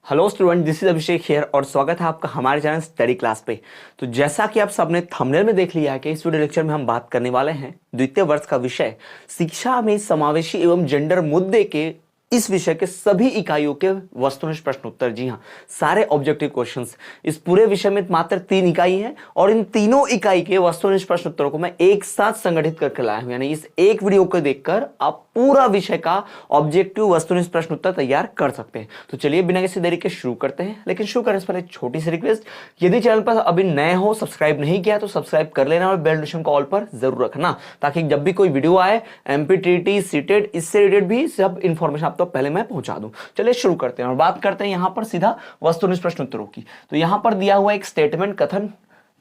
Hello student, this is Abhishek here और स्वागत है आपका हमारे चैनल स्टडी क्लास पे। तो जैसा कि आप सबने थंबनेल में देख लिया है कि इस वीडियो लेक्चर में हम बात करने वाले हैं द्वितीय वर्ष का विषय शिक्षा में समावेशी एवं जेंडर मुद्दे के इस विषय के सभी इकाइयों के वस्तुनिष्ठ प्रश्न उत्तर। जी हाँ, सारे ऑब्जेक्टिव क्वेश्चंस। इस पूरे विषय में मात्र 3 इकाई है और इन तीनों इकाई के वस्तुनिष्ठ प्रश्न उत्तरों को मैं एक साथ संगठित करके लाया हूं। यानी इस एक वीडियो को देखकर आप पूरा विषय का ऑब्जेक्टिव वस्तुनिष्ठ प्रश्न उत्तर तैयार कर सकते हैं। तो चलिए बिना किसी देरी के शुरू करते हैं। लेकिन शुरू करने से पहले एक छोटी सी रिक्वेस्ट, यदि चैनल पर अभी नए हो, सब्सक्राइब नहीं किया तो सब्सक्राइब कर लेना और बेल नोटिफिकेशन को ऑल पर जरूर रखना, ताकि जब भी कोई वीडियो आए एमपीटीटी सीटेट इससे रिलेटेड भी सब इंफॉर्मेशन आप तो पहले मैं पहुंचा दूं। चलिए शुरू करते हैं और बात करते हैं यहां पर सीधा वस्तुनिष्ठ प्रश्न उत्तरों की। तो यहां पर दिया हुआ एक स्टेटमेंट कथन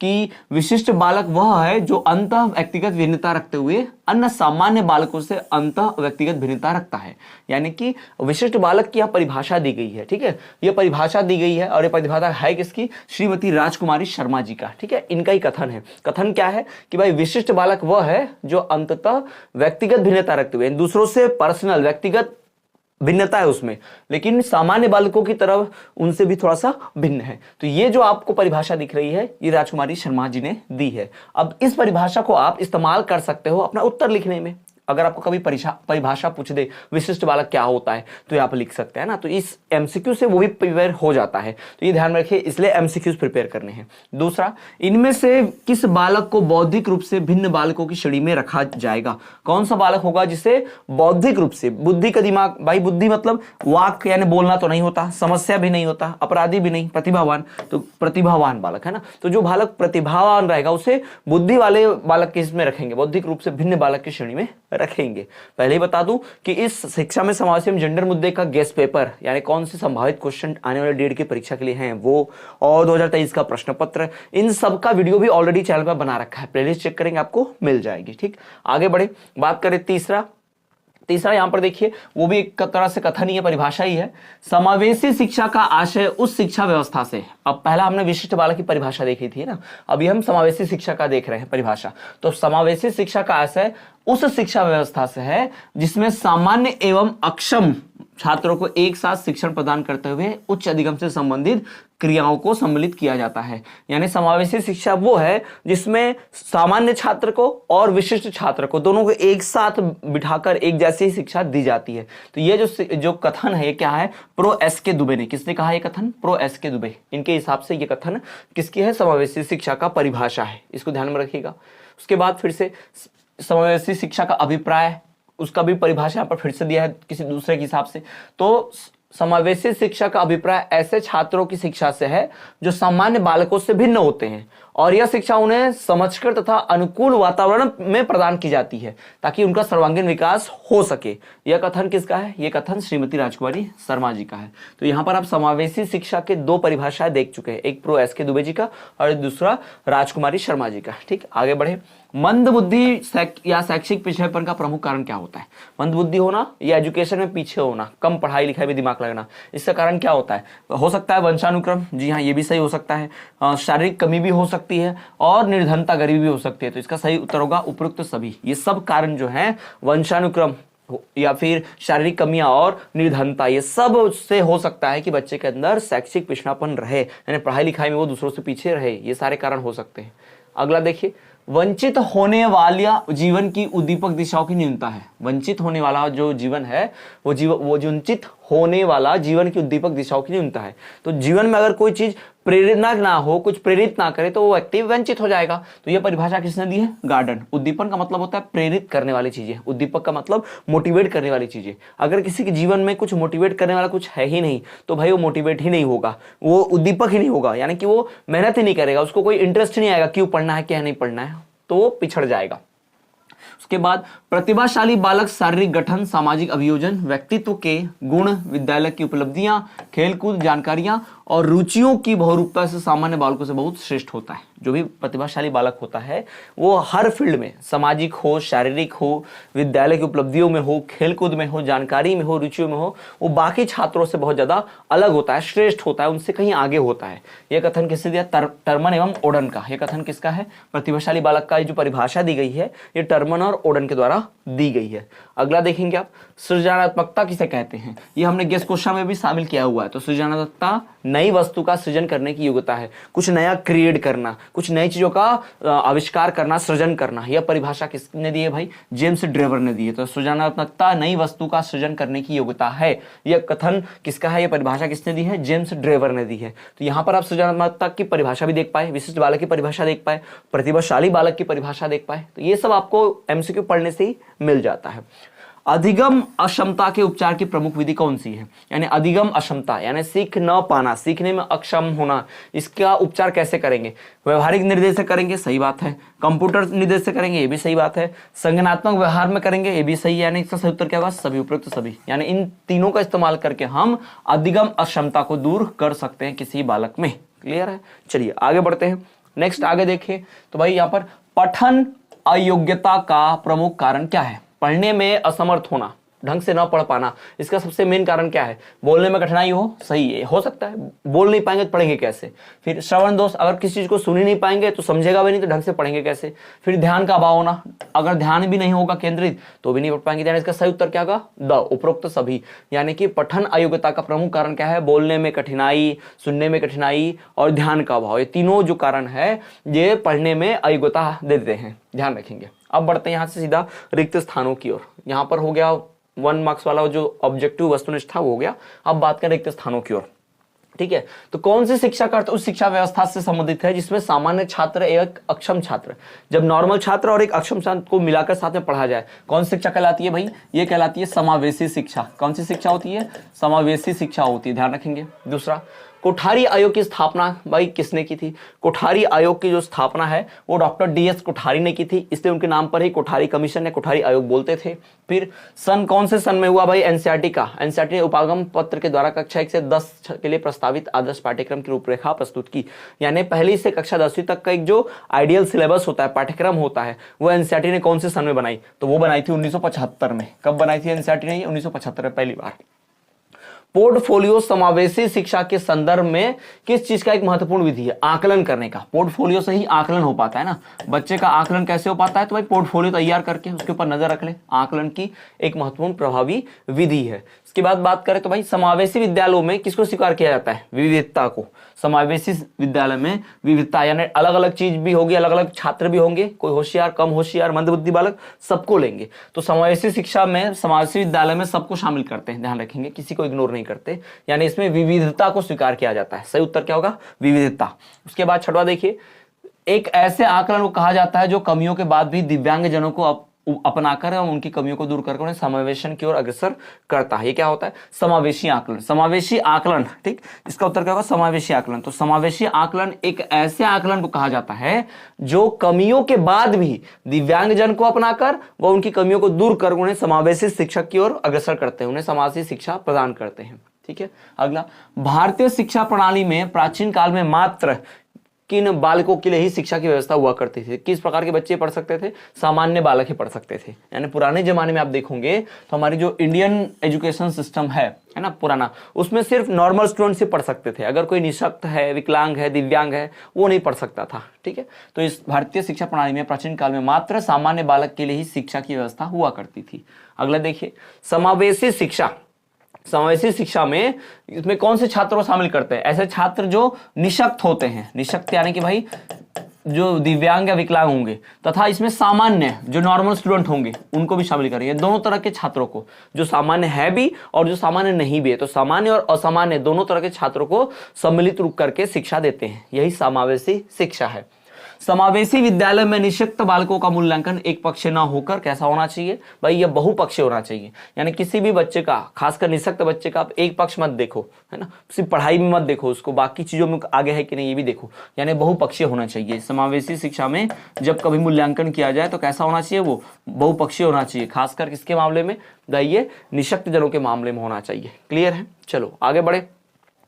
कि विशिष्ट बालक वह है जो अंतः व्यक्तिगत भिन्नता रखते हुए अन्य सामान्य बालकों से अंतः व्यक्तिगत भिन्नता रखता है। यानी कि विशिष्ट बालक की यह परिभाषा दी गई है। ठीक है, यह परिभाषा दी गई है और यह परिभाषा है किसकी? श्रीमती राजकुमारी शर्मा जी का। ठीक है, इनका ही कथन है। कथन क्या है कि भाई विशिष्ट बालक वह है जो अंततः व्यक्तिगत भिन्नता रखते हुए, दूसरों से पर्सनल व्यक्तिगत भिन्नता है उसमें, लेकिन सामान्य बालकों की तरफ उनसे भी थोड़ा सा भिन्न है। तो ये जो आपको परिभाषा दिख रही है ये राजकुमारी शर्मा जी ने दी है। अब इस परिभाषा को आप इस्तेमाल कर सकते हो अपना उत्तर लिखने में। अगर आपको कभी परिभाषा पूछ दे विशिष्ट बालक क्या होता है तो ये आप लिख सकते हैं ना। तो इस एमसीक्यू से वो भी प्रिपेयर हो जाता है, तो ये ध्यान में रखिए, इसलिए एमसीक्यूज प्रिपेयर करने हैं। दूसरा, इनमें से किस बालक को बौद्धिक रूप से भिन्न बालकों की श्रेणी में रखा जाएगा? कौन सा बालक होगा जिसे बौद्धिक रूप से, बुद्धि का दिमाग, भाई बुद्धि मतलब वाक यानी बोलना तो नहीं होता, समस्या भी नहीं होता, अपराधी भी नहीं, प्रतिभावान, तो प्रतिभावान बालक है ना। तो जो बालक प्रतिभावान रहेगा उसे बुद्धि वाले बालक के इसमें रखेंगे, बौद्धिक रूप से भिन्न बालक की श्रेणी में रखेंगे। पहले ही बता दूं कि इस शिक्षा में समावेशी एवं जेंडर मुद्दे का गेस्ट पेपर यानी कौन से संभावित क्वेश्चन आने वाले डेट की परीक्षा के लिए हैं वो, और 2023 का प्रश्न पत्र, इन सब का वीडियो भी ऑलरेडी चैनल पर बना रखा है, प्लेलिस्ट चेक करेंगे आपको मिल जाएगी। ठीक, आगे बढ़े, बात करें तीसरा यहां पर देखिए, वो भी एक तरह से कथन ही है, परिभाषा ही है। समावेशी शिक्षा का आशय उस शिक्षा व्यवस्था से, अब पहला हमने विशिष्ट बालक की परिभाषा देखी थी ना, अभी हम समावेशी शिक्षा का देख रहे हैं परिभाषा। तो समावेशी शिक्षा का आशय उस शिक्षा व्यवस्था से है जिसमें सामान्य एवं अक्षम छात्रों को एक साथ शिक्षण प्रदान करते हुए उच्च अधिगम से संबंधित क्रियाओं को सम्मिलित किया जाता है। यानी समावेशी शिक्षा वो है जिसमें सामान्य छात्र को और विशिष्ट छात्र को दोनों को एक साथ बिठाकर एक जैसी शिक्षा दी जाती है। तो ये जो कथन है ये क्या है? प्रो एस के दुबे ने, किसने कहा ये कथन? प्रो एस के दुबे, इनके हिसाब से ये कथन किसकी है? समावेशी शिक्षा का परिभाषा है, इसको ध्यान में रखिएगा। उसके बाद फिर से समावेशी शिक्षा का अभिप्राय, उसका भी परिभाषा यहाँ पर फिर से दिया है किसी दूसरे के हिसाब से। तो समावेशी शिक्षा का अभिप्राय ऐसे छात्रों की शिक्षा से है जो सामान्य बालकों से भिन्न होते हैं और यह शिक्षा उन्हें समझकर तथा अनुकूल वातावरण में प्रदान की जाती है ताकि उनका सर्वांगीण विकास हो सके। यह कथन किसका है? यह कथन श्रीमती राजकुमारी शर्मा जी का है। तो यहाँ पर आप समावेशी शिक्षा के 2 परिभाषाएं देख चुके हैं, एक प्रो एस के दुबे जी का और दूसरा राजकुमारी शर्मा जी का। ठीक, आगे बढ़े। मंद बुद्धि या शैक्षिक पिछड़ेपन का प्रमुख कारण क्या होता है? मंद बुद्धि होना या एजुकेशन में पीछे होना, कम पढ़ाई लिखाई में दिमाग लगना, इसका कारण क्या होता है? हो सकता है वंशानुक्रम, जी हाँ ये भी सही हो सकता है, शारीरिक कमी भी हो सकती है और निर्धनता, गरीबी भी हो सकती है। तो इसका सही उत्तर होगा उपरोक्त सभी। ये सब कारण जो है वंशानुक्रम या फिर शारीरिक कमियां और निर्धनता, ये सब से हो सकता है कि बच्चे के अंदर शैक्षिक पिछड़ापन रहे, यानी पढ़ाई लिखाई में वो दूसरों से पीछे रहे। ये सारे कारण हो सकते हैं। अगला देखिए, वंचित होने वाला जीवन की उद्दीपक दिशाओं की न्यूनता है। वंचित होने वाला जो जीवन है वो वंचित होने वाला जीवन की उद्दीपक दिशाओं की न्यूनता है। तो जीवन में अगर कोई चीज प्रेरणा ना हो, कुछ प्रेरित ना करे तो वो व्यक्ति वंचित हो जाएगा। तो ये परिभाषा किसने दी है? गार्डन। उद्दीपन का मतलब होता है प्रेरित करने वाली चीजें, उद्दीपक का मतलब मोटिवेट करने वाली चीजें। अगर किसी के जीवन में कुछ मोटिवेट करने वाला कुछ है ही नहीं तो भाई वो मोटिवेट ही नहीं होगा, वो उद्दीपक ही नहीं होगा, यानी कि वो मेहनत ही नहीं करेगा, उसको कोई इंटरेस्ट ही नहीं आएगा क्यों पढ़ना है क्या नहीं पढ़ना है, तो वो पिछड़ जाएगा। उसके बाद प्रतिभाशाली बालक शारीरिक गठन, सामाजिक अभियोजन, व्यक्तित्व के गुण, विद्यालय की उपलब्धियां, खेलकूद जानकारियां और रुचियों की बहुरूपता से सामान्य बालकों से बहुत श्रेष्ठ होता है। जो भी प्रतिभाशाली बालक होता है वो हर फील्ड में, सामाजिक हो, शारीरिक हो, विद्यालय की उपलब्धियों में हो, खेलकूद में हो, जानकारी में हो, रुचियों में हो, वो बाकी छात्रों से बहुत ज्यादा अलग होता है, श्रेष्ठ होता है, उनसे कहीं आगे होता है। यह कथन किससे दिया? टर्मन एवं ओडन का। यह कथन किसका है? प्रतिभाशाली बालक का। जो परिभाषा दी गई है ये टर्मन और ओडन के द्वारा दी गई है। अगला देखेंगे आप, सृजनात्मकता किसे कहते हैं? ये हमने गेस्ट क्वेश्चन में भी शामिल किया हुआ है। तो सृजनात्मकता नई वस्तु का सृजन करने की योग्यता है, कुछ नया क्रिएट करना, कुछ नई चीजों का आविष्कार करना, सृजन करना। यह परिभाषा किसने दी है भाई? जेम्स ड्रेवर ने दी है। तो सृजनात्मकता नई वस्तु का सृजन करने की योग्यता है। यह कथन किसका है? यह परिभाषा किसने दी है? जेम्स ड्रेवर ने दी है। तो यहां पर आप सृजनात्मकता की परिभाषा भी देख पाए, विशिष्ट बालक की परिभाषा देख पाए, प्रतिभाशाली बालक की परिभाषा देख पाए। तो ये सब आपको एमसीक्यू पढ़ने से ही मिल जाता है। अधिगम अक्षमता के उपचार की प्रमुख विधि कौन सी है? यानी अधिगम अक्षमता यानी सीख न पाना, सीखने में अक्षम होना, इसका उपचार कैसे करेंगे? व्यवहारिक निर्देश से करेंगे, सही बात है। कंप्यूटर निर्देश से करेंगे, ये भी सही बात है। संज्ञानात्मक व्यवहार में करेंगे, ये भी सही है। यानी इसका सही उत्तर क्या होगा? सभी, उपयुक्त सभी। यानी इन तीनों का इस्तेमाल करके हम अधिगम अक्षमता को दूर कर सकते हैं किसी बालक में। क्लियर है? चलिए आगे बढ़ते हैं। नेक्स्ट आगे देखिए तो भाई यहाँ पर पठन अयोग्यता का प्रमुख कारण क्या है? पढ़ने में असमर्थ होना, ढंग से ना पढ़ पाना, इसका सबसे मेन कारण क्या है? बोलने में कठिनाई हो, सही है, हो सकता है। बोल नहीं पाएंगे तो पढ़ेंगे कैसे? फिर श्रवण दोष, अगर किसी चीज को सुन ही नहीं पाएंगे तो समझेगा भी नहीं, तो ढंग से पढ़ेंगे कैसे? फिर ध्यान का अभाव होना, अगर ध्यान भी नहीं होगा केंद्रित तो भी नहीं पढ़ पाएंगे। यानी इसका सही उत्तर क्या होगा? द, उपरोक्त सभी। यानी कि पठन अयोग्यता का प्रमुख कारण क्या है? बोलने में कठिनाई, सुनने में कठिनाई और ध्यान का अभाव। ये तीनों जो कारण है ये पढ़ने में अयोग्यता देते हैं, ध्यान रखेंगे। अब बढ़ते हैं यहाँ से सीधा रिक्त स्थानों की ओर। यहाँ पर हो गया 1 मार्क्स वाला जो ऑब्जेक्टिव वस्तुनिष्ठ था वो हो गया। अब बात करें रिक्त स्थानों की ओर। ठीक है, तो कौन सी शिक्षा का अर्थ उस शिक्षा व्यवस्था से संबंधित है जिसमें सामान्य छात्र एक अक्षम छात्र, जब नॉर्मल छात्र और एक अक्षम छात्र को मिलाकर साथ में पढ़ा जाए, कौन सी शिक्षा कहलाती है भाई? ये कहलाती है समावेशी शिक्षा। कौन सी शिक्षा होती है? समावेशी शिक्षा होती है, ध्यान रखेंगे। दूसरा, कोठारी आयोग की स्थापना भाई किसने की थी? कोठारी आयोग की जो स्थापना है वो डॉक्टर DS कोठारी ने की थी, इसलिए उनके नाम पर ही कोठारी कमीशन या कोठारी आयोग बोलते थे। फिर सन कौन से सन में हुआ भाई? एनसीईआरटी का। एनसीईआरटी ने उपागम पत्र के द्वारा कक्षा 1 से 10 के लिए प्रस्तावित आदर्श पाठ्यक्रम की रूपरेखा प्रस्तुत की। यानी पहली से कक्षा 10वीं तक का एक जो आइडियल सिलेबस होता है, पाठ्यक्रम होता है, वो एनसीईआरटी ने कौन से सन में बनाई? तो वो बनाई थी 1975 में। कब बनाई थी एनसीईआरटी ने? 1975 में पहली बार। पोर्टफोलियो समावेशी शिक्षा के संदर्भ में किस चीज का एक महत्वपूर्ण विधि है? आकलन करने का। पोर्टफोलियो से ही आकलन हो पाता है ना, बच्चे का आकलन कैसे हो पाता है? तो भाई पोर्टफोलियो तैयार करके उसके ऊपर नजर रख ले, आकलन की एक महत्वपूर्ण प्रभावी विधि है। इसके बाद बात करें तो भाई समावेशी विद्यालयों में किसको स्वीकार किया जाता है? विविधता को। समावेशी विद्यालय में विविधता यानी अलग अलग चीज भी होगी, अलग अलग छात्र भी होंगे, कोई होशियार, कम होशियार, मंदबुद्धि बालक, सबको लेंगे। तो समावेशी शिक्षा में, समावेशी विद्यालय में सबको शामिल करते हैं, ध्यान रखेंगे, किसी को इग्नोर नहीं करते। यानी इसमें विविधता को स्वीकार किया जाता है। सही उत्तर क्या होगा? विविधता। उसके बाद छठवां देखिए, एक ऐसे आकलन को कहा जाता है जो कमियों के बाद भी दिव्यांग जनों को अपनाकर और उनकी कमियों को दूर करके उन्हें समावेशन की ओर अग्रसर करता है। ये क्या होता है? समावेशी आकलन। समावेशी आकलन, ठीक, इसका उत्तर क्या होगा? समावेशी आकलन। तो समावेशी आकलन एक ऐसे आकलन को कहा जाता है जो कमियों के बाद भी दिव्यांग जन को अपनाकर व उनकी कमियों को दूर कर उन्हें समावेशी शिक्षा की ओर अग्रसर करते हैं, उन्हें समावेशी शिक्षा प्रदान करते हैं। ठीक है, अगला, भारतीय शिक्षा प्रणाली में प्राचीन काल में मात्र किन बालकों के लिए ही शिक्षा की व्यवस्था हुआ करती थी? किस प्रकार के बच्चे पढ़ सकते थे? सामान्य बालक ही पढ़ सकते थे। यानी पुराने जमाने में आप देखोगे तो हमारी जो इंडियन एजुकेशन सिस्टम है ना पुराना, उसमें सिर्फ नॉर्मल स्टूडेंट्स ही पढ़ सकते थे। अगर कोई निःशक्त है, विकलांग है, दिव्यांग है, वो नहीं पढ़ सकता था। ठीक है, तो इस भारतीय शिक्षा प्रणाली में प्राचीन काल में मात्र सामान्य बालक के लिए ही शिक्षा की व्यवस्था हुआ करती थी। अगला देखिए, समावेशी शिक्षा। समावेशी शिक्षा में इसमें कौन से छात्रों को शामिल करते हैं? ऐसे छात्र जो निःशक्त होते हैं, निःशक्त यानी कि भाई जो दिव्यांग या विकलांग होंगे, तथा इसमें सामान्य जो नॉर्मल स्टूडेंट होंगे उनको भी शामिल करेंगे। दोनों तरह के छात्रों को, जो सामान्य है भी और जो सामान्य नहीं भी है, तो सामान्य और असामान्य दोनों तरह के छात्रों को सम्मिलित रूप करके शिक्षा देते हैं। यही समावेशी शिक्षा है। समावेशी विद्यालय में निःशक्त बालकों का मूल्यांकन एक पक्षीय ना होकर कैसा होना चाहिए भाई? यह बहुपक्षीय होना चाहिए। यानी किसी भी बच्चे का, खासकर निःशक्त बच्चे का, आप एक पक्ष मत देखो, है ना, सिर्फ पढ़ाई में मत देखो उसको, बाकी चीजों में आगे है कि नहीं ये भी देखो। यानी बहुपक्षीय होना चाहिए। समावेशी शिक्षा में जब कभी मूल्यांकन किया जाए तो कैसा होना चाहिए? वो बहुपक्षीय होना चाहिए। खासकर किसके मामले में? ये निःशक्त जनों के मामले में होना चाहिए। क्लियर है? चलो आगे बढ़े।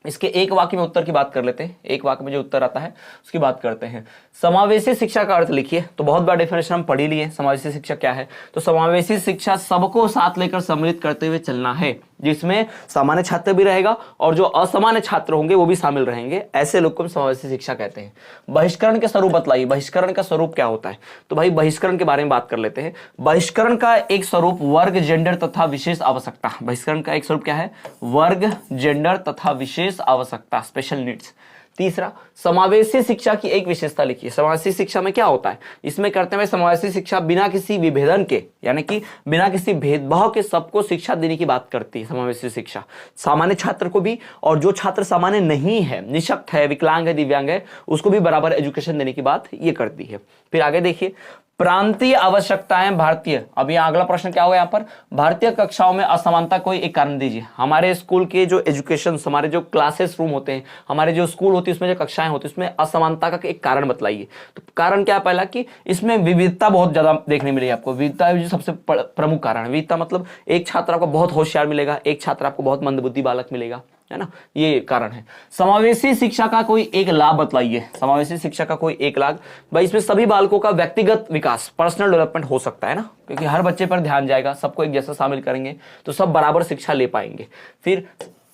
इसके एक वाक्य में उत्तर की बात कर लेते हैं, एक वाक्य में जो उत्तर आता है उसकी बात करते हैं। समावेशी शिक्षा का अर्थ लिखिए। तो बहुत बड़ा डेफिनेशन हम पढ़ ही लिए, समावेशी शिक्षा क्या है। तो समावेशी शिक्षा सबको साथ लेकर सम्मिलित करते हुए चलना है, जिसमें सामान्य छात्र भी रहेगा और जो असामान्य छात्र होंगे वो भी शामिल रहेंगे, ऐसे लोग को हम समावेशी शिक्षा कहते हैं। बहिष्करण के स्वरूप बतलाइए, बहिष्करण का स्वरूप क्या होता है। तो भाई बहिष्करण के बारे में बात कर लेते हैं। बहिष्करण का एक स्वरूप वर्ग, जेंडर तथा विशेष आवश्यकता। बहिष्करण का एक स्वरूप क्या है, वर्ग, जेंडर तथा विशेष आवश्यकता, स्पेशल नीड्स। तीसरा, समावेशी शिक्षा की एक विशेषता लिखिए। समावेशी शिक्षा में क्या होता है, इसमें करते हुए समावेशी शिक्षा बिना किसी विभेदन के, यानी कि बिना किसी भेदभाव के सबको शिक्षा देने की बात करती है। समावेशी शिक्षा सामान्य छात्र को भी और जो छात्र सामान्य नहीं है, निशक्त है, विकलांग है, दिव्यांग है, उसको भी बराबर एजुकेशन देने की बात ये करती है। फिर आगे देखिए, प्रांतीय आवश्यकताएं भारतीय। अब ये अगला प्रश्न क्या होगा यहाँ पर, भारतीय कक्षाओं में असमानता कोई एक कारण दीजिए। हमारे स्कूल के जो एजुकेशन, हमारे जो क्लासेस रूम होते हैं, हमारे जो स्कूल होती है, उसमें जो कक्षाएं होती है, उसमें असमानता का एक कारण बतलाइए। तो कारण क्या है, पहला कि इसमें विविधता बहुत ज्यादा देखने मिलेगी आपको। विविधता सबसे प्रमुख कारण है। विविधता मतलब एक छात्र आपको बहुत होशियार मिलेगा, एक छात्र आपको बहुत मंदबुद्धि बालक मिलेगा, है ना, ये कारण है। समावेशी शिक्षा का कोई एक लाभ बतलाइए। समावेशी शिक्षा का कोई एक लाभ, भाई इसमें सभी बालकों का व्यक्तिगत विकास, पर्सनल डेवलपमेंट हो सकता है ना, क्योंकि हर बच्चे पर ध्यान जाएगा, सबको एक जैसा शामिल करेंगे तो सब बराबर शिक्षा ले पाएंगे। फिर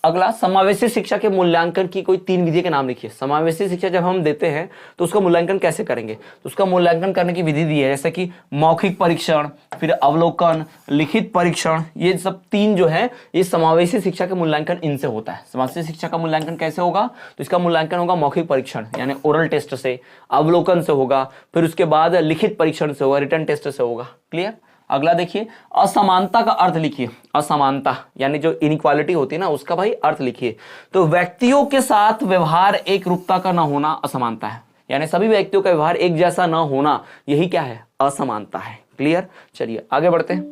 अगला, समावेशी शिक्षा के मूल्यांकन की कोई 3 विधि के नाम लिखिए। समावेशी शिक्षा जब हम देते हैं तो उसका मूल्यांकन कैसे करेंगे, तो उसका मूल्यांकन करने की विधि दी है, जैसे कि मौखिक परीक्षण, फिर अवलोकन, लिखित परीक्षण। ये सब 3 जो है ये समावेशी शिक्षा के मूल्यांकन इनसे होता है। समावेशी शिक्षा का मूल्यांकन कैसे होगा, तो इसका मूल्यांकन होगा मौखिक परीक्षण यानी ओरल टेस्ट से, अवलोकन से होगा, फिर उसके बाद लिखित परीक्षण से होगा, रिटन टेस्ट से होगा। क्लियर। अगला देखिए, असमानता का अर्थ लिखिए। असमानता यानी जो इनइक्वालिटी होती है ना, उसका भाई अर्थ लिखिए। तो व्यक्तियों के साथ व्यवहार एक रूपता का ना होना असमानता है, यानी सभी व्यक्तियों का व्यवहार एक जैसा ना होना, यही क्या है, असमानता है। क्लियर। चलिए आगे बढ़ते हैं।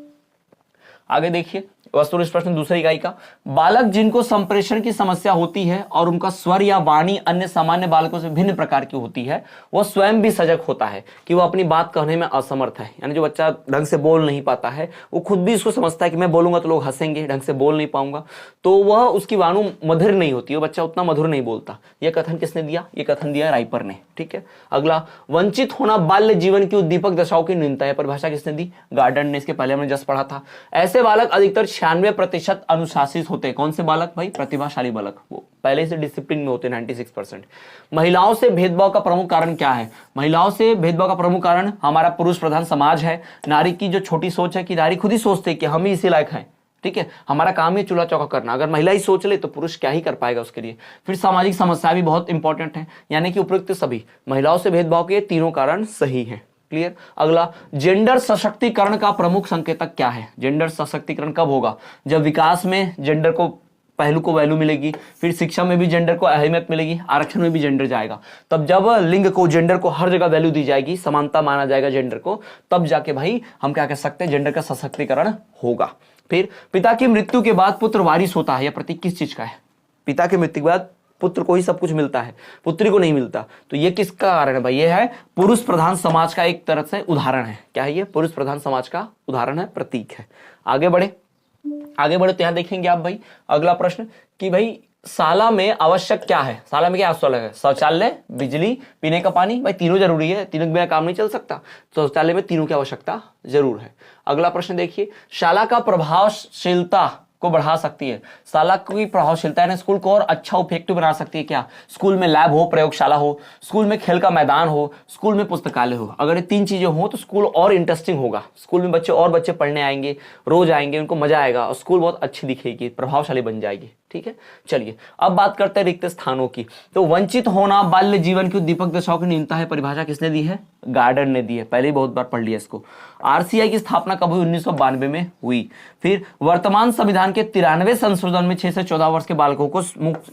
आगे देखिए, वस्तुनिष्ठ प्रश्न दूसरी इकाई का, बालक जिनको संप्रेषण की समस्या होती है और उनका स्वर या वाणी अन्य सामान्य बालकों से भिन्न प्रकार की होती है, वह स्वयं भी सजग होता है कि वह अपनी बात कहने में असमर्थ है। यानी जो बच्चा ढंग से बोल नहीं पाता है, वो खुद भी इसको समझता है कि मैं बोलूंगा तो लोग हंसेंगे, ढंग से बोल नहीं पाऊंगा, तो वह उसकी वाणी मधुर नहीं होती, वो बच्चा उतना मधुर नहीं बोलता। यह कथन किसने दिया, ये कथन दिया राइपर ने। ठीक है। अगला, वंचित होना बाल्य जीवन की उद्दीपक दशाओं की न्यूनता है, परिभाषा किसने दी, गार्डन ने। इसके पहले हमने जस्ट पढ़ा था। ऐसे बालक अधिकतर 96% अनुशासित होते हैं। कौन से बालक भाई, प्रतिभाशाली बालक, वो पहले से डिसिप्लिन में होते हैं 96%। महिलाओं से भेदभाव का प्रमुख कारण क्या है, महिलाओं से भेदभाव का प्रमुख कारण हमारा पुरुष प्रधान समाज है। नारी की जो छोटी सोच है कि नारी खुद ही सोचते है कि हम ही इसी लायक हैं, ठीक है, हमारा काम ही चूल्हा चौका करना। अगर महिला ही सोच ले तो पुरुष क्या ही कर पाएगा उसके लिए। फिर सामाजिक समस्याएं भी बहुत इंपॉर्टेंट है, यानी कि उपयुक्त सभी महिलाओं से भेदभाव के तीनों कारण सही हैं। क्लियर। अगला, जेंडर सशक्तिकरण का प्रमुख संकेतक क्या है। जेंडर सशक्तिकरण कब होगा, जब विकास में जेंडर को पहलू को वैल्यू मिलेगी, फिर शिक्षा में भी जेंडर को अहमियत मिलेगी, आरक्षण में भी जेंडर जाएगा। तब जब लिंग को, जेंडर को हर जगह वैल्यू दी जाएगी, समानता माना जाएगा जेंडर को, तब जाके भाई हम क्या कह सकते हैं, जेंडर का सशक्तिकरण होगा। फिर पिता की मृत्यु के बाद पुत्र वारिस होता है, यह प्रतीक किस चीज का है, पिता की मृत्यु के बाद पुत्र को ही सब कुछ मिलता है, पुत्री को नहीं मिलता। तो ये किसका कारण है भाई, ये है पुरुष प्रधान समाज का एक तरह से उदाहरण है। क्या है ये, पुरुष प्रधान समाज का उदाहरण है, प्रतीक है। आगे बढ़े, आगे बढ़े तो यहां देखेंगे आप भाई अगला प्रश्न कि भाई शाला में आवश्यक क्या है। शाला में क्या आवश्यक है, शौचालय, बिजली, पीने का पानी। भाई तीनों जरूरी है, तीनों के बिना काम नहीं चल सकता, तो शौचालय में तीनों की आवश्यकता जरूर है। अगला प्रश्न देखिए, शाला का प्रभावशीलता को बढ़ा सकती है। शाला की प्रभावशीलता है ना, स्कूल को और अच्छा इफेक्टिव बना सकती है। क्या, स्कूल में लैब हो, प्रयोगशाला हो, स्कूल में खेल का मैदान हो, स्कूल में पुस्तकालय हो। अगर ये 3 चीजें हो तो स्कूल और इंटरेस्टिंग होगा, स्कूल में बच्चे पढ़ने आएंगे, रोज आएंगे, उनको मजा आएगा और स्कूल बहुत अच्छी दिखेगी, प्रभावशाली बन जाएगी। ठीक है। चलिए अब बात करते हैं रिक्त स्थानों की। तो वंचित होना बाल्य जीवन की उद्दीपक दशाओं की न्यूनता है, परिभाषा किसने दी है, गार्डन ने दी है, पहले ही बहुत बार पढ़ लिया इसको। आरसीआई की स्थापना कब हुई, 1992 में हुई। फिर वर्तमान संविधान के 93वें संशोधन में 6 से 14 वर्ष के बालकों को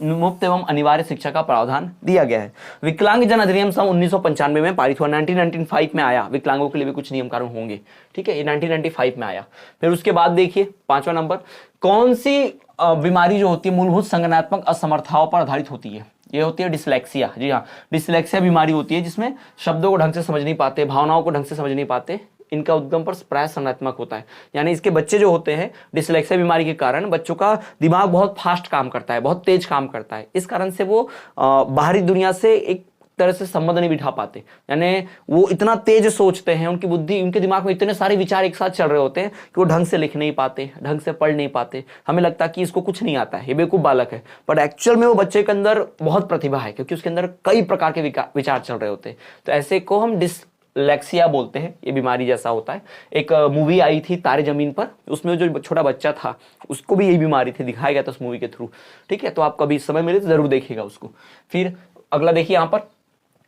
मुफ्त एवं अनिवार्य शिक्षा का प्रावधान दिया गया है। विकलांग जन अधिनियम सन 1995 में पारित हुआ, 1995 में आया। विकलांगों के लिए भी कुछ नियम कानून होंगे, ठीक है, ये 1995 में आया। फिर उसके बाद देखिए 5वां नंबर, कौन सी बीमारी जो होती है मूलभूत संज्ञानात्मक असमर्थताओं पर आधारित होती है, ये होती है डिसलेक्सिया। जी हाँ, डिसलेक्सिया बीमारी होती है जिसमें शब्दों को ढंग से समझ नहीं पाते, भावनाओं को ढंग से समझ नहीं पाते, इनका उद्गम पर प्राय संरचनात्मक होता है। यानी इसके बच्चे जो होते हैं डिसलेक्सिया बीमारी के कारण बच्चों का दिमाग बहुत फास्ट काम करता है, बहुत तेज काम करता है। इस कारण से वो बाहरी दुनिया से एक तरह से संबंध नहीं बिठा पाते, यानी वो इतना तेज सोचते हैं, उनकी बुद्धि, उनके दिमाग में इतने सारे विचार एक साथ चल रहे होते हैं कि वो ढंग से लिख नहीं पाते, ढंग से पढ़ नहीं पाते। हमें लगता है कि इसको कुछ नहीं आता है, ये बेवकूफ बालक है, बट एक्चुअल में वो बच्चे के अंदर बहुत प्रतिभा है, क्योंकि उसके अंदर कई प्रकार के विचार चल रहे होते हैं। तो ऐसे को हम डिसलेक्सिया बोलते हैं। ये बीमारी जैसा होता है। एक मूवी आई थी तारे जमीन पर, उसमें जो छोटा बच्चा था उसको भी यही बीमारी थी, दिखाया गया था उस मूवी के थ्रू। ठीक है, तो आप कभी समय मिले तो जरूर देखिएगा उसको। फिर अगला देखिए यहाँ पर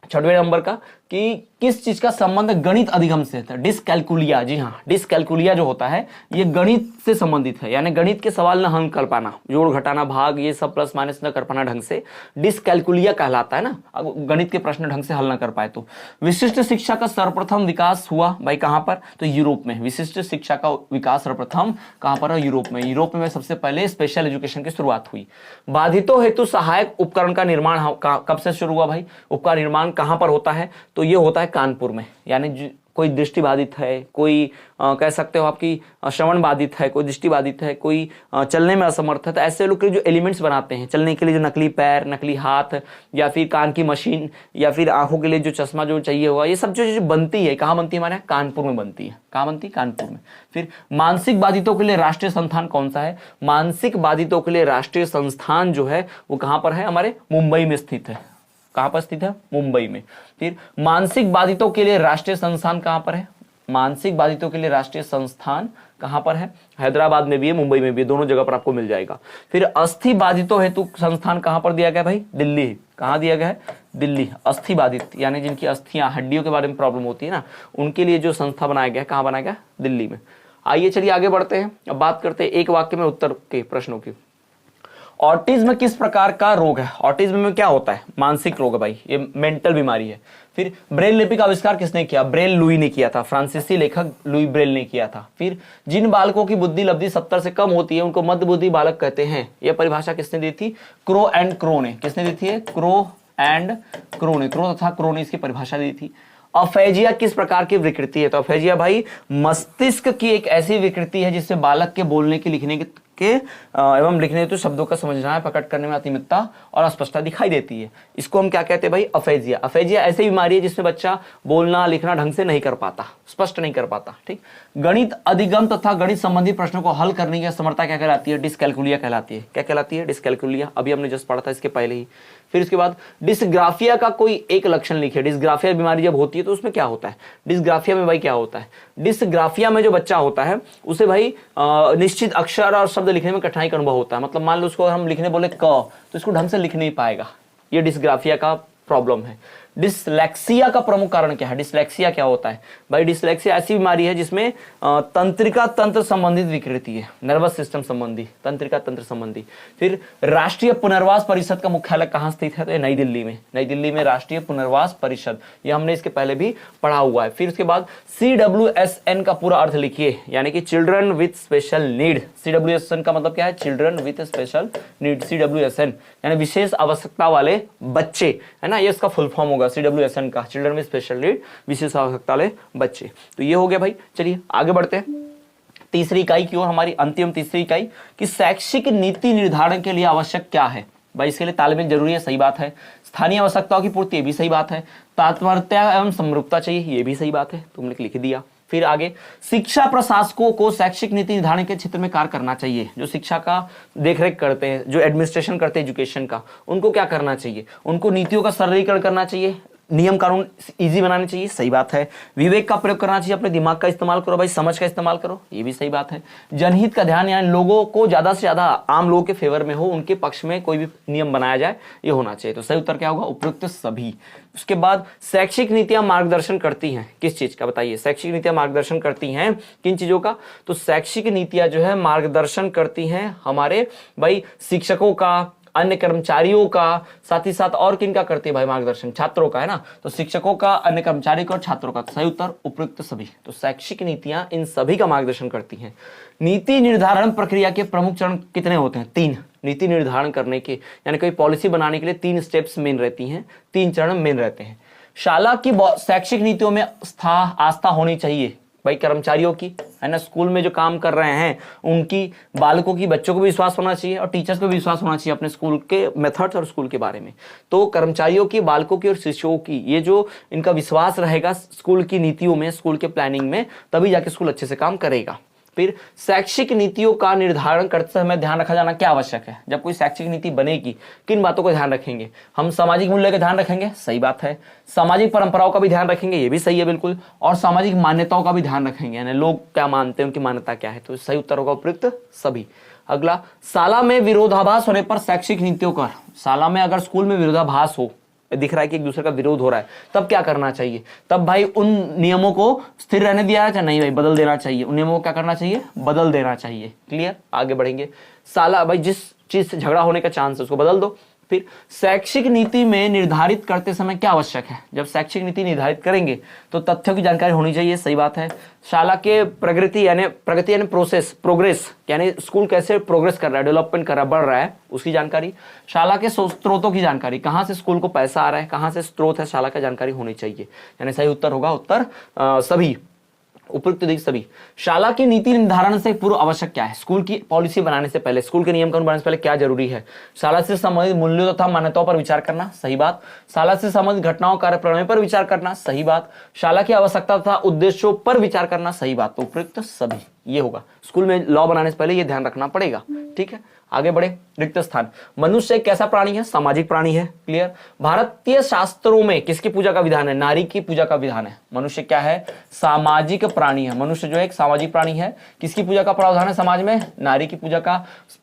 6वें नंबर का कि किस चीज का संबंध गणित अधिगम से है। डिसकैलकुलिया, जी हाँ, डिसकैलकुलिया जो होता है ये गणित से संबंधित है, यानी गणित के सवाल न हल कर पाना, जोड़ घटाना भाग ये सब प्लस माइनस न कर पाना ढंग से, डिसकैलकुलिया कहलाता है ना। गणित के प्रश्न ढंग से हल न कर पाए तो। विशिष्ट शिक्षा का सर्वप्रथम विकास हुआ भाई कहां पर, तो यूरोप में। विशिष्ट शिक्षा का विकास सर्वप्रथम कहां पर है, यूरोप में। यूरोप में सबसे पहले स्पेशल एजुकेशन की शुरुआत हुई। बाधितों हेतु सहायक उपकरण का निर्माण कब से शुरू हुआ भाई, उपका निर्माण कहां पर होता है, तो ये होता है कानपुर में। यानी कोई दृष्टिबाधित है, कोई कह सकते हो आपकी श्रवण बाधित है, कोई दृष्टिबाधित है, कोई चलने में असमर्थ है, तो ऐसे लोग के जो एलिमेंट्स बनाते हैं चलने के लिए, जो नकली पैर, नकली हाथ, या फिर कान की मशीन, या फिर आंखों के लिए जो चश्मा जो चाहिए होगा, ये सब जो बनती है कहाँ बनती है, हमारे यहाँ कानपुर में बनती है। कहाँ बनती है, कानपुर में। फिर मानसिक बाधितों के लिए राष्ट्रीय संस्थान कौन सा है, मानसिक बाधितों के लिए राष्ट्रीय संस्थान जो है वो कहाँ पर है, हमारे मुंबई में स्थित है। कहां पर स्थित है, मुंबई में। फिर मानसिक बाधितों के लिए राष्ट्रीय संस्थान कहां पर है, मानसिक बाधितों के लिए राष्ट्रीय संस्थान कहां पर है, हैदराबाद में भी है, मुंबई में भी है, दोनों जगह पर आपको मिल जाएगा। फिर अस्थि बाधितों हेतु संस्थान कहां पर दिया गया भाई, दिल्ली। कहां दिया गया है, दिल्ली। अस्थि बाधित यानी जिनकी अस्थियां, हड्डियों के बारे में प्रॉब्लम होती है ना, उनके लिए जो संस्था बनाया गया है, कहां बनाया गया, दिल्ली में। आइए चलिए आगे बढ़ते हैं, अब बात करते हैं एक वाक्य में उत्तर के प्रश्नों की। ऑटिज्म किस प्रकार का रोग है, ऑटिज्म में क्या होता है, मानसिक रोग है भाई, ये मेंटल बीमारी है। फिर ब्रेल लिपि का आविष्कार किसने किया, ब्रेल लुई ने किया था, फ्रांसीसी लेखक लुई ब्रेल ने किया था। फिर जिन बालकों की बुद्धि लब्धि 70 से कम होती है उनको मध्य बुद्धि बालक कहते हैं, यह परिभाषा किसने दी थी, क्रो एंड क्रो ने। किसने दी थी, क्रो एंड क्रो ने, क्रो तथा क्रो ने इसकी परिभाषा दी थी। अफेजिया किस प्रकार की विकृति है, तो अफेजिया भाई मस्तिष्क की एक ऐसी विकृति है जिससे बालक के बोलने की, लिखने के एवं लिखने हेतु शब्दों का समझना, प्रकट करने में अतिमितता और अस्पष्टता दिखाई देती है। इसको हम क्या कहते हैं भाई, अफेजिया। अफेजिया ऐसी बीमारी है जिसमें बच्चा बोलना लिखना ढंग से नहीं कर पाता, स्पष्ट नहीं कर पाता। ठीक, गणित अधिगम तथा गणित संबंधी प्रश्नों को हल करने की समर्था क्या कहलाती है, डिसकैलकुलिया कहलाती है। क्या कहलाती है, डिसकैलकुलिया। अभी हमने जस्ट पढ़ा था इसके पहले ही। फिर उसके बाद डिसग्राफिया का कोई एक लक्षण लिखिए। डिसग्राफिया बीमारी जब होती है तो उसमें क्या होता है, डिसग्राफिया में भाई क्या होता है, डिसग्राफिया में जो बच्चा होता है उसे भाई निश्चित अक्षर और शब्द लिखने में कठिनाई का अनुभव होता है। मतलब मान लो उसको हम लिखने बोले क, तो इसको ढंग से लिख नहीं पाएगा, ये डिसग्राफिया का प्रॉब्लम है। डिसलेक्सिया का प्रमुख कारण क्या है, डिसलेक्सिया क्या होता है भाई, डिसलेक्सिया ऐसी बीमारी है जिसमें तंत्रिका तंत्र संबंधित विकृति है, नर्वस सिस्टम संबंधी, तंत्रिका तंत्र संबंधी। फिर राष्ट्रीय पुनर्वास परिषद का मुख्यालय कहां स्थित है, तो नई दिल्ली में। नई दिल्ली में राष्ट्रीय पुनर्वास परिषद, ये हमने इसके पहले भी पढ़ा हुआ है। फिर उसके बाद CWSN का पूरा अर्थ लिखिए, यानी कि children with special need. CWSN का मतलब क्या है, children with special need, CWSN यानी विशेष आवश्यकता वाले बच्चे, है ना, ये इसका फुल फॉर्म होगा CWSN का, चिल्ड्रन विद स्पेशल नीड, विशेष आवश्यकता वाले बच्चे। तो ये हो गया भाई। चलिए आगे बढ़ते हैं तीसरी इकाई की ओर, हमारी अंतिम तीसरी इकाई कि शैक्षिक नीति निर्धारण के लिए आवश्यक क्या है भाई। इसके लिए तालमेल जरूरी है, सही बात है। स्थानीय आवश्यकताओं की पूर्ति, ये भी सही बात है। तात्पर्यता एवं समरूपता चाहिए, ये भी सही बात है, तुमने लिख दिया। फिर आगे शिक्षा प्रशासकों को शैक्षिक नीति निर्धारण के क्षेत्र में कार्य करना चाहिए। जो शिक्षा का देखरेख करते हैं, जो एडमिनिस्ट्रेशन करते हैं एजुकेशन का, उनको क्या करना चाहिए, उनको नीतियों का सरलीकरण करना चाहिए, नियम कानून इजी बनाने चाहिए, सही बात है। विवेक का प्रयोग करना चाहिए, अपने दिमाग का इस्तेमाल करो भाई, समझ का इस्तेमाल करो, ये भी सही बात है। जनहित का ध्यान, यानी लोगों को ज्यादा से ज्यादा आम लोगों के फेवर में हो, उनके पक्ष में कोई भी नियम बनाया जाए, ये होना चाहिए। तो सही उत्तर क्या होगा, उपयुक्त सभी। उसके बाद शैक्षिक नीतियां मार्गदर्शन करती हैं किस चीज का, बताइए। शैक्षिक नीतियां मार्गदर्शन करती हैं किन चीजों का, तो शैक्षिक नीतियां जो है मार्गदर्शन करती हैं हमारे भाई शिक्षकों का, अन्य कर्मचारियों का, साथ ही साथ और किन का करती है भाई मार्गदर्शन, छात्रों का, है ना। तो शिक्षकों का, अन्य कर्मचारियों का और छात्रों का। सही उत्तर उपयुक्त सभी। तो शैक्षिक नीतियां इन सभी का मार्गदर्शन करती हैं। नीति निर्धारण प्रक्रिया के प्रमुख चरण कितने होते हैं, 3। नीति निर्धारण करने के, यानी कोई पॉलिसी बनाने के लिए 3 स्टेप्स मेन रहती हैं, 3 चरण मेन रहते हैं। शाला की शैक्षिक नीतियों में आस्था होनी चाहिए, भाई कर्मचारियों की, है ना, स्कूल में जो काम कर रहे हैं उनकी, बालकों की, बच्चों को भी विश्वास होना चाहिए और टीचर्स को भी विश्वास होना चाहिए अपने स्कूल के मेथड्स और स्कूल के बारे में। तो कर्मचारियों की, बालकों की और शिक्षकों की ये जो इनका विश्वास रहेगा स्कूल की नीतियों में, स्कूल के प्लानिंग में, तभी जाके स्कूल अच्छे से काम करेगा। फिर शैक्षिक नीतियों का निर्धारण करते समय ध्यान रखा जाना क्या आवश्यक है। जब कोई शैक्षिक नीति बनेगी किन बातों का ध्यान रखेंगे हम? सामाजिक मूल्य का ध्यान रखेंगे, सही बात है। सामाजिक परंपराओं का भी ध्यान रखेंगे, ये भी सही है बिल्कुल। और सामाजिक मान्यताओं का भी ध्यान रखेंगे, यानी लोग क्या मानते हैं, उनकी मान्यता क्या है। तो सही उत्तर होगा उपयुक्त सभी। अगला, शाला में विरोधाभास होने पर शैक्षिक नीतियों का, शाला में अगर स्कूल में विरोधाभास हो, दिख रहा है कि एक दूसरे का विरोध हो रहा है, तब क्या करना चाहिए? तब भाई उन नियमों को स्थिर रहने दिया है या नहीं भाई, बदल देना चाहिए। उन नियमों को क्या करना चाहिए? बदल देना चाहिए। क्लियर, आगे बढ़ेंगे। साला भाई जिस चीज से झगड़ा होने का चांस है उसको बदल दो। फिर शैक्षिक नीति में निर्धारित करते समय क्या आवश्यक है? जब शैक्षिक नीति निर्धारित करेंगे तो तथ्यों की जानकारी होनी चाहिए, सही बात है। शाला के प्रगति यानी प्रोग्रेस यानी स्कूल कैसे प्रोग्रेस कर रहा है, डेवलपमेंट कर रहा है, बढ़ रहा है, उसकी जानकारी। शाला के स्रोतों की जानकारी, कहां से स्कूल को पैसा आ रहा है, कहां से स्रोत है शाला का, जानकारी होनी चाहिए। यानी सही उत्तर होगा उत्तर सभी, उपयुक्त दिख सभी। शाला की नीति निर्धारण से पूर्व आवश्यक क्या है? स्कूल की पॉलिसी बनाने से पहले, स्कूल के नियम कानून बनाने से पहले क्या जरूरी है? शाला से संबंधित मूल्यों तथा मान्यताओं पर विचार करना, सही बात। शाला से संबंधित घटनाओं कार्यप्रणाली पर विचार करना, सही बात। शाला की आवश्यकता तथा उद्देश्यों पर विचार करना, सही बात। तो उपयुक्त सभी ये होगा। स्कूल में लॉ बनाने से पहले ये ध्यान रखना पड़ेगा। ठीक है, आगे बढ़े। रिक्त स्थान, मनुष्य एक कैसा प्राणी है? सामाजिक प्राणी है। क्लियर। भारतीय शास्त्रों में किसकी पूजा का विधान है? नारी की पूजा का विधान है। मनुष्य क्या है? सामाजिक प्राणी है। मनुष्य जो है एक सामाजिक प्राणी है। किसकी पूजा का प्रावधान है समाज में? नारी की पूजा का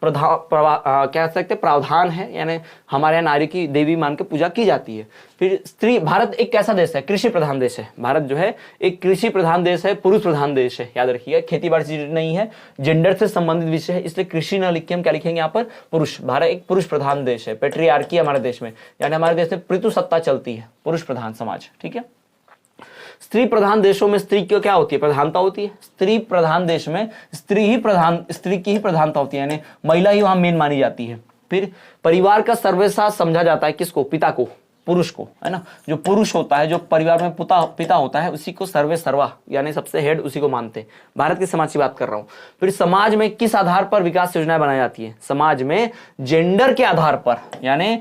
कह सकते प्रावधान है, यानी हमारे यहाँ नारी की देवी मान के पूजा की जाती है। फिर स्त्री, भारत एक कैसा देश है? कृषि प्रधान देश है। भारत जो है एक कृषि प्रधान देश है, पुरुष प्रधान देश है। याद रखिएगा, खेती बाड़ी नहीं है, जेंडर से संबंधित विषय है, इसलिए कृषि न लिख के हम क्या लिखेंगे यहाँ पर? पुरुष। भारत एक पुरुष प्रधान देश है, पेट्रियार्की हमारे देश में, यानी हमारे देश में पितृसत्ता चलती है, पुरुष प्रधान समाज। ठीक है। स्त्री प्रधान देशों में स्त्री की क्या होती है? प्रधानता होती है। स्त्री प्रधान देश में स्त्री की ही प्रधानता होती है, यानी महिला ही वहां मेन मानी जाती है। फिर परिवार का सर्वश्रेष्ठ समझा जाता है किसको? पिता को, पुरुष को, है ना। जो पुरुष होता है, जो परिवार में पिता होता है, उसी को सर्वे सर्वा यानी सबसे हेड उसी को मानते हैं। भारत के समाज की बात कर रहा हूं। फिर समाज में किस आधार पर विकास योजनाएं बनाई जाती है? समाज में जेंडर के आधार पर, यानी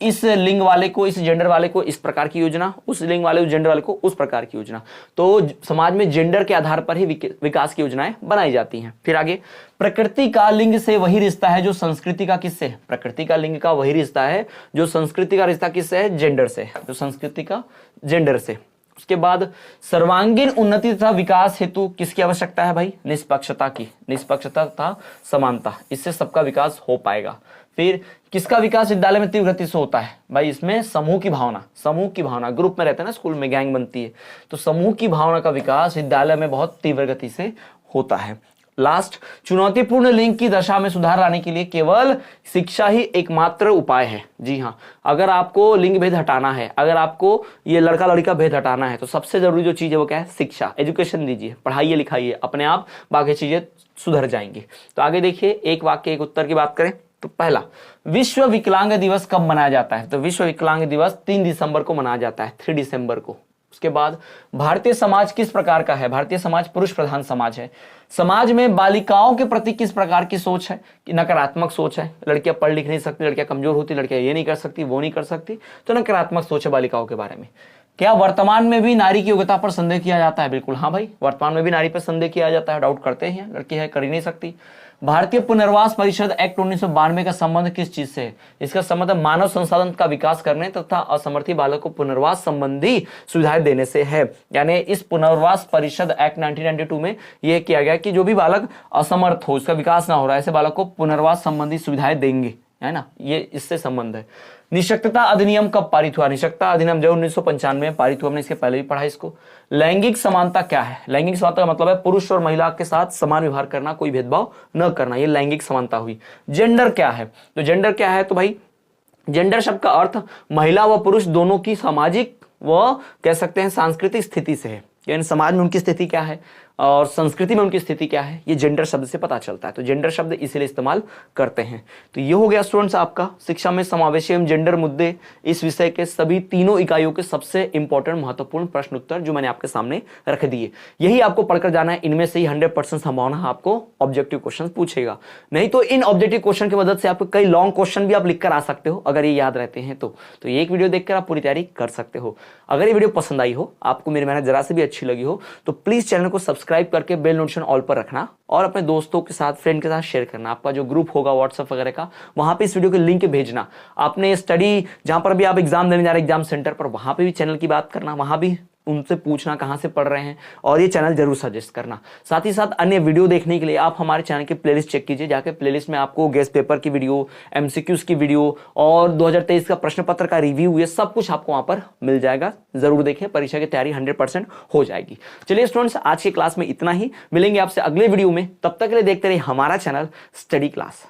इस लिंग वाले को, इस जेंडर वाले को इस प्रकार की योजना, उस लिंग वाले, उस जेंडर वाले को उस प्रकार की योजना। तो समाज में जेंडर के आधार पर ही विकास की योजनाएं बनाई जाती हैं। फिर आगे, प्रकृति का लिंग से वही रिश्ता है जो संस्कृति का किससे? प्रकृति का लिंग का वही रिश्ता है जो संस्कृति का रिश्ता किससे है? जेंडर से। जो संस्कृति का जेंडर से। उसके बाद, सर्वांगीण उन्नति तथा विकास हेतु किसकी आवश्यकता है भाई? निष्पक्षता की। निष्पक्षता तथा समानता, इससे सबका विकास हो पाएगा। फिर किसका विकास विद्यालय में तीव्र गति से होता है भाई? इसमें समूह की भावना, ग्रुप में रहते हैं ना, स्कूल में गैंग बनती है, तो समूह की भावना का विकास विद्यालय में बहुत तीव्र गति से होता है। लास्ट, चुनौतीपूर्ण लिंग की दशा में सुधार लाने के लिए केवल शिक्षा ही एकमात्र उपाय है। जी हाँ, अगर आपको लिंग भेद हटाना है, अगर आपको ये लड़का लड़की का भेद हटाना है, तो सबसे जरूरी जो चीज है वो क्या है? शिक्षा, एजुकेशन दीजिए, पढ़ाइए लिखाइए, अपने आप बाकी चीजें सुधर जाएंगी। तो आगे देखिए, एक वाक्य एक उत्तर की बात करें तो पहला, विश्व विकलांग दिवस कब मनाया जाता है? तो विश्व विकलांग दिवस 3 दिसंबर को मनाया जाता है, 3 दिसंबर को। उसके बाद, भारतीय समाज किस प्रकार का है? भारतीय समाज पुरुष प्रधान समाज है। समाज में बालिकाओं के प्रति किस प्रकार की सोच है? कि नकारात्मक सोच है। लड़कियां पढ़ लिख नहीं सकती, लड़कियां कमजोर होती, लड़कियां ये नहीं कर सकती, वो नहीं कर सकती, तो नकारात्मक सोच है बालिकाओं के बारे में। क्या वर्तमान में भी नारी की योग्यता पर संदेह किया जाता है? बिल्कुल हाँ भाई, वर्तमान में भी नारी पर संदेह किया जाता है, डाउट करते हैं, लड़की है कर ही नहीं सकती। भारतीय पुनर्वास परिषद एक्ट 1992 का संबंध किस चीज से है? इसका संबंध मानव संसाधन का विकास करने तथा असमर्थी बालक को पुनर्वास संबंधी सुविधाएं देने से है। यानी इस पुनर्वास परिषद एक्ट 1992 में यह किया गया कि जो भी बालक असमर्थ हो, उसका विकास ना हो रहा है, ऐसे बालक को पुनर्वास संबंधी सुविधाएं देंगे, है ना, ये इससे संबंध है। निशक्तता अधिनियम कब पारित हुआ? निशक्तता अधिनियम जो 1995 में पारित हुआ, हमने इसके पहले भी पढ़ा इसको। लैंगिक समानता क्या है? लैंगिक समानता का मतलब है पुरुष और महिला के साथ समान व्यवहार करना, कोई भेदभाव न करना, ये लैंगिक समानता हुई। जेंडर क्या है? तो जेंडर क्या है? तो भाई जेंडर शब्द का अर्थ महिला व पुरुष दोनों की सामाजिक व कह सकते हैं सांस्कृतिक स्थिति से है, यानी समाज में उनकी स्थिति क्या है, और संस्कृति में उनकी स्थिति क्या है, ये जेंडर शब्द से पता चलता है। तो जेंडर शब्द इसीलिए इस्तेमाल करते हैं। तो ये हो गया स्टूडेंट्स आपका शिक्षा में समावेशी एवं जेंडर मुद्दे इस विषय के सभी तीनों इकाइयों के सबसे इंपॉर्टेंट महत्वपूर्ण प्रश्न उत्तर जो मैंने आपके सामने रख दिए। यही आपको पढ़कर जाना है। इनमें से ही 100% संभावना आपको ऑब्जेक्टिव क्वेश्चन पूछेगा। नहीं तो इन ऑब्जेक्टिव क्वेश्चन की मदद से आपको कई लॉन्ग क्वेश्चन भी आप लिखकर आ सकते हो अगर ये याद रहते हैं तो ये एक वीडियो देखकर आप पूरी तैयारी कर सकते हो। अगर ये वीडियो पसंद आई हो, आपको मेरी मेहनत जरा से भी अच्छी लगी हो, तो प्लीज चैनल को सब्सक्राइब करके बेल नोटिफिकेशन ऑल पर रखना और अपने दोस्तों के साथ, फ्रेंड के साथ शेयर करना। आपका जो ग्रुप होगा व्हाट्सएप वगैरह का, वहां पे इस वीडियो के लिंक भेजना। आपने स्टडी जहां पर भी आप एग्जाम देने जा रहे हैं एग्जाम सेंटर पर, वहां पे भी चैनल की बात करना, वहां भी उनसे पूछना कहां से पढ़ रहे हैं और ये चैनल जरूर सजेस्ट करना। साथ ही साथ अन्य वीडियो देखने के लिए आप हमारे चैनल की प्लेलिस्ट चेक कीजिए। जाके प्लेलिस्ट में आपको गेस्ट पेपर की वीडियो, एमसीक्यूज की वीडियो और 2023 का प्रश्न पत्र का रिव्यू, ये सब कुछ आपको वहां पर मिल जाएगा। जरूर देखें, परीक्षा की तैयारी 100% हो जाएगी। चलिए स्टूडेंट्स, आज की क्लास में इतना ही। मिलेंगे आपसे अगले वीडियो में। तब तक के लिए देखते रहिए हमारा चैनल स्टडी क्लास।